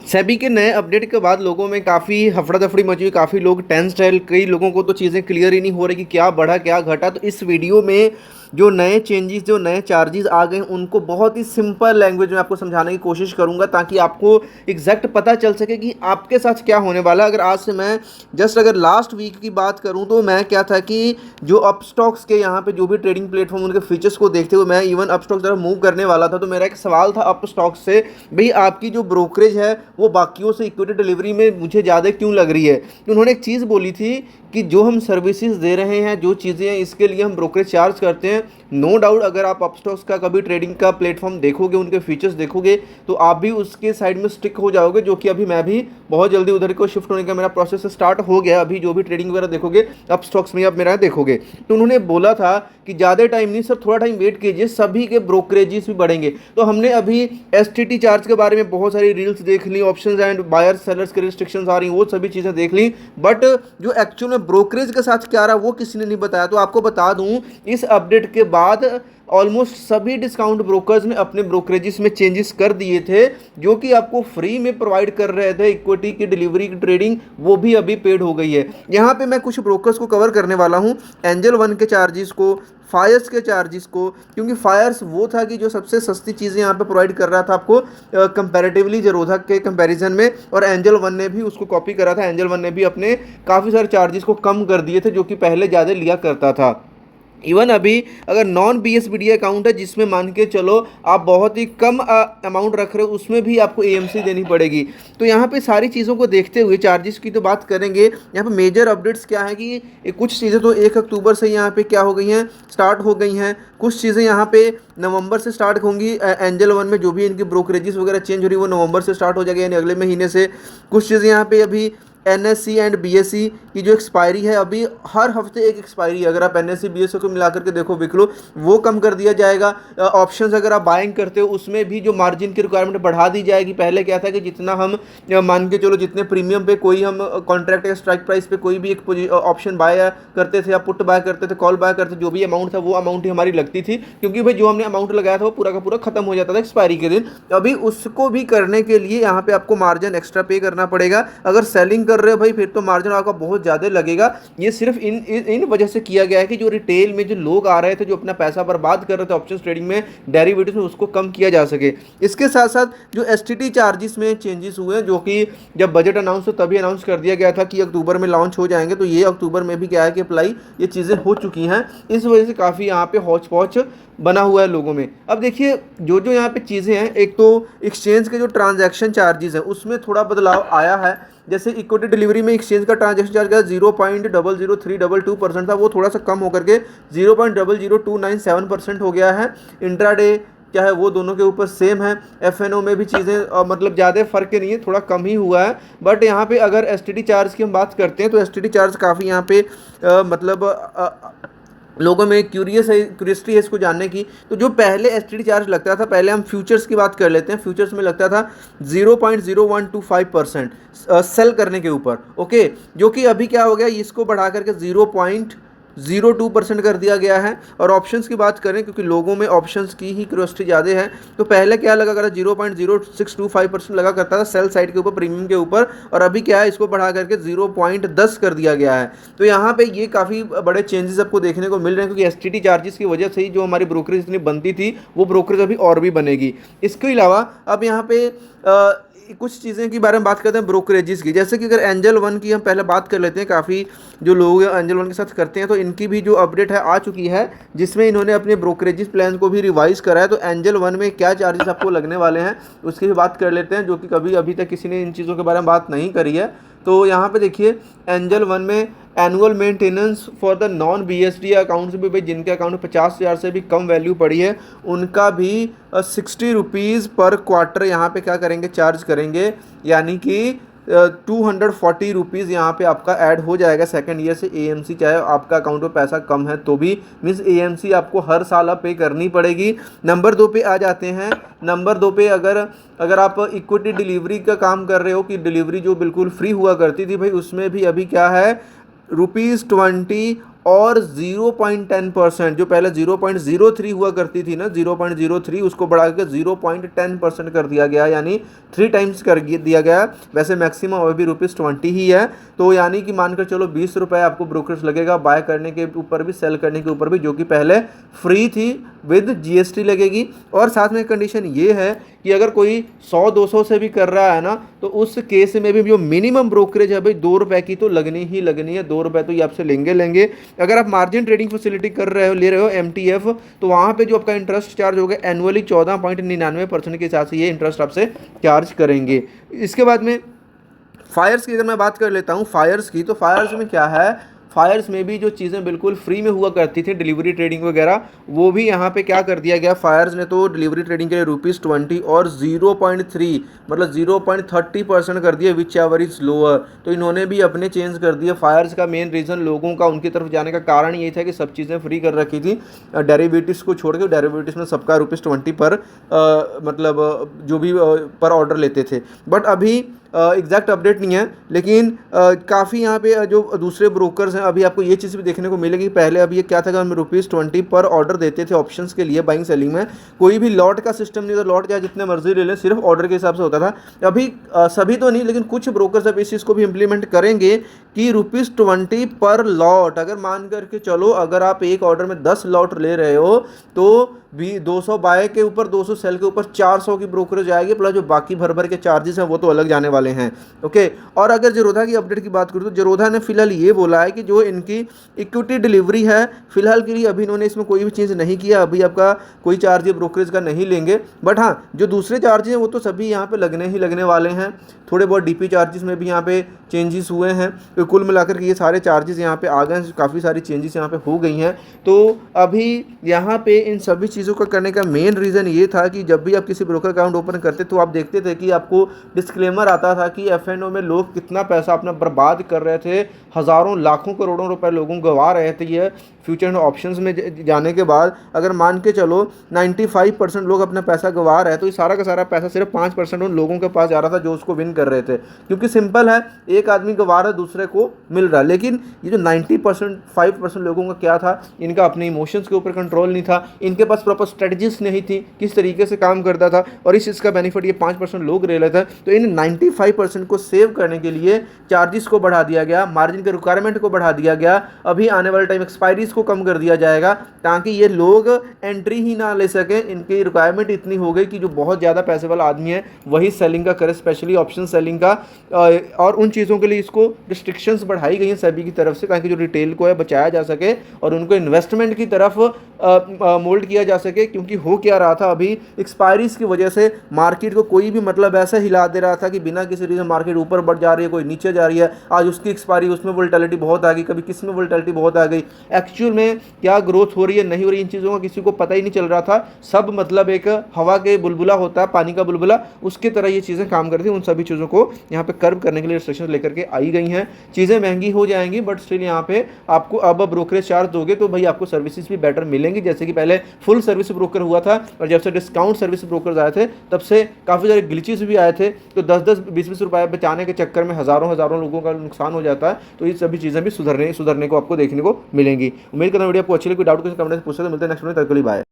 सेबी के नए अपडेट के बाद लोगों में काफ़ी हफड़ा-दफड़ी मची हुई, काफ़ी लोग टेंस्ड है, कई लोगों को तो चीज़ें क्लियर ही नहीं हो रही कि क्या बढ़ा, क्या घटा। तो इस वीडियो में जो नए चेंजेस, जो नए चार्जेस आ गए हैं, उनको बहुत ही सिंपल लैंग्वेज में आपको समझाने की कोशिश करूँगा ताकि आपको एग्जैक्ट पता चल सके कि आपके साथ क्या होने वाला है। अगर आज से मैं जस्ट अगर लास्ट वीक की बात करूँ तो मैं क्या था कि जो अपस्टॉक्स के यहाँ पे जो भी ट्रेडिंग प्लेटफॉर्म उनके फीचर्स को देखते हुए मैं इवन अपस्टॉक्स तरफ मूव करने वाला था। तो मेरा एक सवाल था अपस्टॉक्स से, भाई आपकी जो ब्रोकरेज है वो बाकियों से इक्विटी डिलीवरी में मुझे ज़्यादा क्यों लग रही है। तो उन्होंने एक चीज़ बोली थी कि जो हम सर्विसेज दे रहे हैं, जो चीज़ें हैं, इसके लिए हम ब्रोकरेज चार्ज करते हैं। नो डाउट अगर आप अपस्टॉक्स का कभी ट्रेडिंग का प्लेटफॉर्म देखोगे, उनके फीचर्स देखोगे, तो आप भी उसके साइड में स्टिक हो जाओगे, जो कि अभी मैं भी बहुत जल्दी उधर को शिफ्ट होने का मेरा प्रोसेस स्टार्ट हो गया। अभी जो भी ट्रेडिंग वगैरह देखोगे अपस्टॉक्स में आप मेरा देखोगे। तो उन्होंने बोला था कि ज़्यादा टाइम नहीं सर, थोड़ा टाइम वेट कीजिए, सभी के ब्रोकरेजेस भी बढ़ेंगे। तो हमने अभी एसटीटी चार्ज के बारे में बहुत सारी रील्स देख ली, ऑप्शंस एंड बायर सेलर्स के रिस्ट्रिक्शंस आ रही, वो सभी चीज़ें देख ली, बट जो एक्चुअल में ब्रोकरेज के साथ क्या रहा वो किसी ने नहीं बताया। तो आपको बता दूं, इस अपडेट के बाद ऑलमोस्ट सभी डिस्काउंट ब्रोकर्स ने अपने ब्रोकरेजेस में चेंजेस कर दिए थे। जो कि आपको फ्री में प्रोवाइड कर रहे थे इक्विटी की डिलीवरी की ट्रेडिंग, वो भी अभी पेड हो गई है। यहाँ पे मैं कुछ ब्रोकर्स को कवर करने वाला हूँ, एंजल वन के चार्जेस को, फायर्स के चार्जेस को, क्योंकि फायर्स वो था कि जो सबसे सस्ती चीज़ें यहाँ पे प्रोवाइड कर रहा था आपको कंपैरेटिवली जेरोधा के कंपैरिजन में, और एंजल वन ने भी उसको कॉपी करा था। एंजल वन ने भी अपने काफ़ी सारे चार्जेस को कम कर दिए थे, जो कि पहले ज़्यादा लिया करता था। इवन अभी अगर non B S B D account है, जिसमें मान के चलो आप बहुत ही कम अमाउंट रख रहे हो, उसमें भी आपको एएमसी देनी पड़ेगी। तो यहाँ पे सारी चीज़ों को देखते हुए चार्जेस की तो बात करेंगे। यहाँ पे मेजर अपडेट्स क्या है कि कुछ चीज़ें तो 1 अक्टूबर से यहाँ पे क्या हो गई हैं, स्टार्ट हो गई हैं। कुछ चीज़ें यहाँ पे नवंबर से स्टार्ट होंगी। एंजल वन में जो भी इनकी ब्रोकरेजेस वगैरह चेंज हो रही है वो नवंबर से स्टार्ट हो जाएगी, यानी अगले महीने से। कुछ चीज़ें यहाँ पे अभी एनएससी एंड बीएससी की जो एक्सपायरी है, अभी हर हफ्ते एक एक्सपायरी है। अगर आप एनएससी बीएससी को मिला करके देखो विकलो, वो कम कर दिया जाएगा। ऑप्शंस अगर आप बाइंग करते हो उसमें भी जो मार्जिन की रिक्वायरमेंट बढ़ा दी जाएगी। पहले क्या था कि जितना हम मान के चलो जितने प्रीमियम पे कोई हम कॉन्ट्रैक्ट या स्ट्राइक प्राइस पे कोई भी एक ऑप्शन बाय करते थे या पुट बाय करते थे, कॉल बाय करते, जो भी अमाउंट था वो अमाउंट ही हमारी लगती थी, क्योंकि भाई जो हमने अमाउंट लगाया था वो पूरा का पूरा खत्म हो जाता था एक्सपायरी के दिन। अभी उसको भी करने के लिए यहाँ पे आपको मार्जिन एक्स्ट्रा पे करना पड़ेगा। अगर सेलिंग कर रहे हो भाई, फिर तो मार्जिन आपका बहुत ज़्यादा लगेगा। ये सिर्फ इन वजह से किया गया है कि जो रिटेल में जो लोग आ रहे थे, जो अपना पैसा बर्बाद कर रहे थे ऑप्शन ट्रेडिंग में, डेरिवेटिव में, उसको कम किया जा सके। इसके साथ साथ जो एसटीटी चार्जेस में चेंजेस हुए हैं, जो कि जब बजट अनाउंस हो तभी अनाउंस कर दिया गया था कि अक्टूबर में लॉन्च हो जाएंगे, तो ये अक्टूबर में भी क्या है कि अप्लाई ये चीज़ें हो चुकी हैं। इस वजह से काफ़ी यहाँ पे हौच पौच बना हुआ है लोगों में। अब देखिए जो जो यहाँ पे चीज़ें हैं, एक तो एक्सचेंज के जो ट्रांजैक्शन चार्जेस हैं उसमें थोड़ा बदलाव आया है। जैसे इक्विटी डिलीवरी में एक्सचेंज का ट्रांजैक्शन चार्ज का 0.00322% था, वो थोड़ा सा कम होकर के 0.00297% हो गया है। इंट्राडे क्या है वो दोनों के ऊपर सेम है। एफएनओ में भी चीज़ें मतलब ज़्यादा फर्क नहीं है, थोड़ा कम ही हुआ है। बट यहाँ पे अगर एसटीडी चार्ज की हम बात करते हैं तो एसटीडी चार्ज काफ़ी यहाँ पे लोगों में क्यूरियसिटी है इसको जानने की। तो जो पहले एसटीडी चार्ज लगता था, पहले हम फ्यूचर्स की बात कर लेते हैं। फ्यूचर्स में लगता था 0.0125% सेल करने के ऊपर, ओके, जो कि अभी क्या हो गया, इसको बढ़ा करके 0.02% कर दिया गया है। और ऑप्शंस की बात करें, क्योंकि लोगों में ऑप्शंस की ही क्यूरियोसिटी ज़्यादा है, तो पहले क्या लगा करता, 0.0625% लगा करता था सेल साइड के ऊपर, प्रीमियम के ऊपर, और अभी क्या है इसको बढ़ा करके 0.10 कर दिया गया है। तो यहाँ पे ये काफ़ी बड़े चेंजेस आपको देखने को मिल रहे हैं, क्योंकि एसटीटी चार्जेस की वजह से ही जो हमारी ब्रोकरेज इतनी बनती थी वो ब्रोकरेज अभी और भी बनेगी। इसके अलावा अब यहाँ पे कुछ चीज़ें के बारे में बात करते हैं ब्रोकरेजेस की। जैसे कि अगर एंजल वन की हम पहले बात कर लेते हैं, काफ़ी जो लोग एंजल वन के साथ करते हैं, तो इनकी भी जो अपडेट है आ चुकी है, जिसमें इन्होंने अपने ब्रोकरेजेस प्लान को भी रिवाइज करा है। तो एंजल वन में क्या चार्जेस आपको लगने वाले हैं उसकी भी बात कर लेते हैं, जो कि कभी अभी तक किसी ने इन चीज़ों के बारे में बात नहीं करी है। तो यहाँ पे देखिए एंजल वन में annual maintenance for the non BSD accounts भी, भाई जिनके अकाउंट में 50,000 से भी कम वैल्यू पड़ी है, उनका भी 60 रुपीज़ पर क्वार्टर यहाँ पे क्या करेंगे, चार्ज करेंगे। यानी कि 240 रुपीज़ यहाँ पे आपका ऐड हो जाएगा सेकंड ईयर से एएमसी, चाहे आपका अकाउंट में पैसा कम है तो भी, मीन्स एएमसी आपको हर साल आप पे करनी पड़ेगी। नंबर 2 पे आ जाते हैं। नंबर 2 पे अगर आप इक्विटी डिलीवरी का काम कर रहे हो, कि डिलीवरी जो बिल्कुल फ्री हुआ करती थी भाई, उसमें भी अभी क्या है, ₹20 और 0.10%, जो पहले 0.03 हुआ करती थी ना, 0.03, उसको बढ़ा के 0.10% कर दिया गया, यानी 3 टाइम्स कर दिया गया। वैसे मैक्सिमम अभी भी ₹20 ही है, तो यानी कि मानकर चलो 20 रुपये आपको ब्रोकरेज लगेगा बाय करने के ऊपर भी, सेल करने के ऊपर भी, जो कि पहले फ्री थी, विद जीएसटी लगेगी। और साथ में कंडीशन ये है कि अगर कोई 100-200 से भी कर रहा है ना, तो उस केस में भी जो मिनिमम ब्रोकरेज है भाई ₹2 की तो लगनी ही लगनी है, ₹2 तो ये आपसे लेंगे। अगर आप मार्जिन ट्रेडिंग फैसिलिटी कर रहे हो, ले रहे हो एमटीएफ, तो वहाँ पे जो आपका इंटरेस्ट चार्ज होगा एनुअली 14.99% के हिसाब से ये इंटरेस्ट आपसे चार्ज करेंगे। इसके बाद में फायर्स की अगर मैं बात कर लेता हूँ फायर्स की, तो फायर्स में क्या है, फायर्स में भी जो चीज़ें बिल्कुल फ्री में हुआ करती थी, डिलीवरी ट्रेडिंग वगैरह, वो भी यहाँ पे क्या कर दिया गया फायर्स ने, तो डिलीवरी ट्रेडिंग के लिए ₹20 और 0.3 मतलब 0.30% कर दिया, विच एवर इज लोअर। तो इन्होंने भी अपने चेंज कर दिए। फायर्स का मेन रीज़न लोगों का उनकी तरफ जाने का कारण यही था कि सब चीज़ें फ्री कर रखी थी, डेरिवेटिव्स को छोड़ के। डेरिवेटिव्स में सबका ₹20 पर मतलब जो भी पर ऑर्डर लेते थे। बट अभी एग्जैक्ट अपडेट नहीं है, लेकिन काफ़ी यहाँ पे जो दूसरे ब्रोकर्स हैं, अभी आपको ये चीज़ भी देखने को मिलेगी। पहले अभी ये क्या था कि हम ₹20 पर ऑर्डर देते थे ऑप्शंस के लिए, बाइंग सेलिंग में कोई भी लॉट का सिस्टम नहीं था, लॉट चाहे जितने मर्जी ले लें, सिर्फ ऑर्डर के हिसाब से होता था। अभी सभी तो नहीं, लेकिन कुछ ब्रोकर्स अब इस चीज़ को भी इम्प्लीमेंट करेंगे कि ₹20 पर लॉट, अगर मान करके चलो अगर आप एक ऑर्डर में 10 लॉट ले रहे हो, तो भी 200 बाय के ऊपर 200 सेल के ऊपर 400 की ब्रोकरेज आएगी, प्लस जो बाकी भर के चार्जेस हैं वो तो अलग जाने वाले हैं। ओके। और अगर जेरोधा की अपडेट की बात करूँ, तो जेरोधा ने फिलहाल ये बोला है कि जो इनकी इक्विटी डिलीवरी है, फिलहाल के लिए अभी इन्होंने इसमें कोई भी चीज़ नहीं किया, अभी आपका कोई चार्ज ये ब्रोकरेज का नहीं लेंगे। बट हाँ, जो दूसरे चार्जेस हैं वो तो सभी यहाँ पे लगने वाले हैं। थोड़े बहुत डीपी चार्जेस में भी यहाँ पे चेंजेस हुए हैं, तो कुल मिलाकर के ये सारे चार्जेस यहाँ पे आ गए हैं, काफ़ी सारी चेंजेस यहाँ पे हो गई हैं। तो अभी यहाँ पे इन सभी चीज़ों का करने का मेन रीज़न ये था कि जब भी आप किसी ब्रोकर अकाउंट ओपन करते तो आप देखते थे कि आपको डिस्क्लेमर आता था कि एफएनओ में लोग कितना पैसा अपना बर्बाद कर रहे थे, हज़ारों लाखों करोड़ों रुपए लोगों गंवा रहे थे। ये फ्यूचर ऑप्शंस में जाने के बाद अगर मान के चलो 95% लोग अपना पैसा गंवा रहे हैं, तो ये सारा का सारा पैसा सिर्फ 5% उन लोगों के पास जा रहा था जो उसको विन कर रहे थे। क्योंकि सिंपल है, एक आदमी गंवा रहा है, दूसरे को मिल रहा है। लेकिन ये जो 90% 5% लोगों का क्या था, इनका अपने इमोशंस के ऊपर कंट्रोल नहीं था, इनके पास प्रॉपर स्ट्रेटजीज नहीं थी किस तरीके से काम करता था, और इस चीज़ का बेनिफिट ये 5% लोग ले लेते हैं। तो इन 95% को सेव करने के लिए चार्जेस को बढ़ा दिया गया, मार्जिन के रिक्वायरमेंट को बढ़ा दिया गया। अभी आने वाले टाइम एक्सपायरीज को कम कर दिया जाएगा, ताकि ये लोग एंट्री ही ना ले सकें। इनकी रिक्वायरमेंट इतनी हो गई कि जो बहुत ज़्यादा पैसे वाला आदमी है वही सेलिंग का करे, स्पेशली ऑप्शन सेलिंग का। और उन चीज़ों के लिए इसको रिस्ट्रिक्शंस बढ़ाई गई हैं सेबी की तरफ से, ताकि जो रिटेल को है बचाया जा सके और उनको इन्वेस्टमेंट की तरफ मोल्ड किया जा सके। क्योंकि हो क्या रहा था, अभी एक्सपायरीज की वजह से मार्केट को कोई भी मतलब ऐसा हिला दे रहा था कि बिना किसी रीज़न मार्केट ऊपर बढ़ जा रही है, कोई नीचे जा रही है। आज उसकी एक्सपायरी, उसमें वोलेटिलिटी बहुत आ गई, कभी किस में वोलेटिलिटी बहुत आ गई, एक्चुअल में क्या ग्रोथ हो रही है नहीं हो रही, इन चीज़ों का किसी को पता ही नहीं चल रहा था। सब मतलब एक हवा के बुलबुला होता है, पानी का बुलबुला, उसकी तरह ये चीज़ें काम करती हैं। उन सभी चीज़ों को यहाँ पे कर्व करने के लिए रिस्ट्रिक्शन लेकर के आई गई हैं। चीज़ें महंगी हो जाएंगी, बट स्टिल यहाँ पे आपको अब ब्रोकरेज चार्ज दोगे तो भाई आपको सर्विसेज भी बेटर मिलेंगी। जैसे कि पहले फुल सर्विस ब्रोकर हुआ था, और जब से डिस्काउंट सर्विस ब्रोकर्स आए थे तब से काफ़ी सारे ग्लिचेस भी आए थे। तो 10-10 20-20 रुपए बचाने के चक्कर में हज़ारों लोगों का नुकसान हो जाता है। तो ये सभी चीज़ें भी सुधरने को आपको देखने को मिलेंगी। उम्मीद करता हूं वीडियो आपको अच्छी लगी। कोई डाउट किसी कमेंट में पूछ सकते हैं। मिलते हैं नेक्स्ट वीडियो में, तब तक के लिए बाय।